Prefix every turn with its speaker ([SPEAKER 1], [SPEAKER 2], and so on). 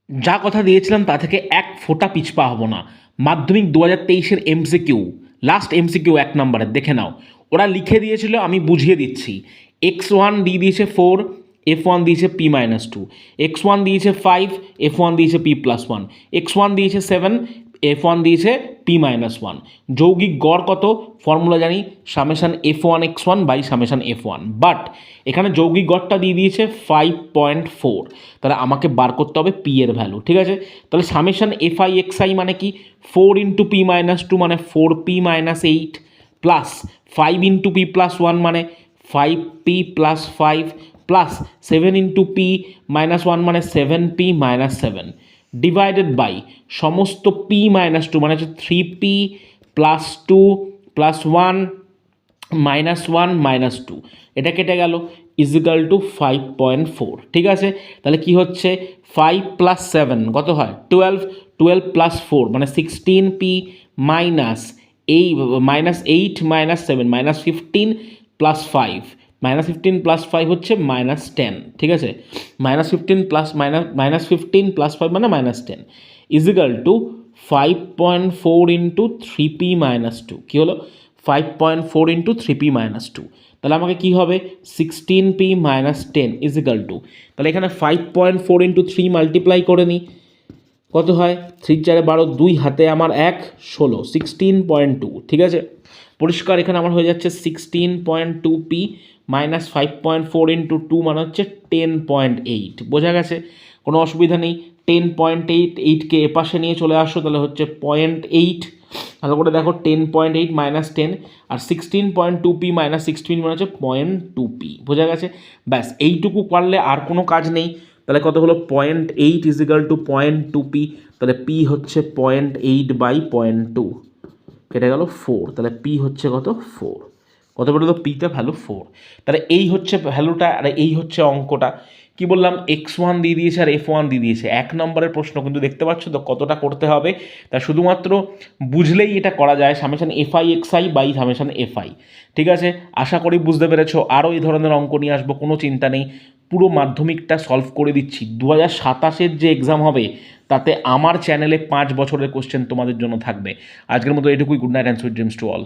[SPEAKER 1] যা কথা দিয়েছিলাম তা থেকে এক ফোঁটা পিছপা হব না। মাধ্যমিক 2023-এর এমসিকিউ, লাস্ট এমসিকিউ 1 নম্বরের দেখে নাও। ওরা লিখে দিয়েছিল, আমি বুঝিয়ে দিচ্ছি। x1 দিয়ে দিয়েছে 4, f1 দিয়েছে p-2, x1 দিয়েছে 5, f1 দিয়েছে p+1, x1 দিয়েছে 7, f1 দিয়েছে p-1। যৌগিক গড় কত? ফর্মুলা জানি, summation f1 x1 by summation f1। But এখানে যৌগিক গড়টা দিয়ে দিয়েছে 5.4, তাহলে আমাকে বার করতে হবে p এর ভ্যালু, ঠিক আছে? তাহলে সামেশান fi xi মানে কি? 4 ইন্টু p-2 মানে 4p-8 প্লাস 5 ইন্টু p+1 মানে 5p+5 প্লাস 7 ইন্টু p-1 মানে 7p-7 ডিভাইডেড বাই সমস্ত p-2 মানে হচ্ছে 3p প্লাস 2 প্লাস 1 -1 -2, এটা কেটে গেল, ইজিক্যাল টু 5.4। ঠিক আছে, তাহলে কি হচ্ছে 5 প্লাস 7 কত হয়? 12, 12 প্লাস 4 মানে 16p মাইনাস এই -8 -7 -15 প্লাস 5, -15 প্লাস 5 হচ্ছে -10। ঠিক আছে, -15 প্লাস -15 প্লাস 5 মানে -10 ইজিক্যাল টু 5.4 ইন্টু 3p-2। কী হলো? 5.4 ইন্টু 3p-2। তাহলে আমাকে কী হবে? 16p-10 ইজিক্যাল টু, তাহলে এখানে 5.4 ইন্টু 3 মাল্টিপ্লাই করে নিই, কত হয়? 3 4 12, 2 হাতে আমার 1 16, 16.2। ঠিক আছে, পরিষ্কার এখানে আমার হয়ে যাচ্ছে 16.2p মাইনাস 5.4 ইন্টু 2 মানে হচ্ছে 10.8। বোঝা গেছে? কোনো অসুবিধা নেই। 10.8, 8কে এপাশে নিয়ে চলে আসো, তাহলে হচ্ছে 0.8। ভালো করে দেখো, 10.8 মাইনাস 10 আর 16.2p মাইনাস 16 মানে হচ্ছে 0.2p। বোঝা গেছে? ব্যাস, এইটুকু পারলে আর কোনো কাজ নেই। তাহলে কত হলো? 0.8 ইজিক্যাল টু 0.2p, তাহলে p হচ্ছে 0.8 বাই 0.2, কেটে গেল 4। তাহলে p হচ্ছে কত? 4। কত বলে তো পিতে ভ্যালু 4। তাহলে এই হচ্ছে ভ্যালুটা, আর এই হচ্ছে অঙ্কটা। কি বললাম? x1 দিয়ে দিয়েছে আর f1 দিয়ে দিয়েছে। 1 নম্বরের প্রশ্ন কিন্তু, দেখতে পাচ্ছ তো কতটা করতে হবে। তা শুধুমাত্র বুঝলেই এটা করা যায়, summation fi xi by summation fi। ঠিক আছে, আশা করি বুঝতে পেরেছো। আরও এই ধরনের অঙ্ক নিয়ে আসবো, কোনো চিন্তা নেই। পুরো মাধ্যমিকটা সলভ করে দিচ্ছি। 2027-এর যে এক্সাম হবে তাতে আমার চ্যানেলে 5 বছরের কোশ্চেন তোমাদের জন্য থাকবে। আজকের মতো এটুকুই। Good night and sweet dreams to all.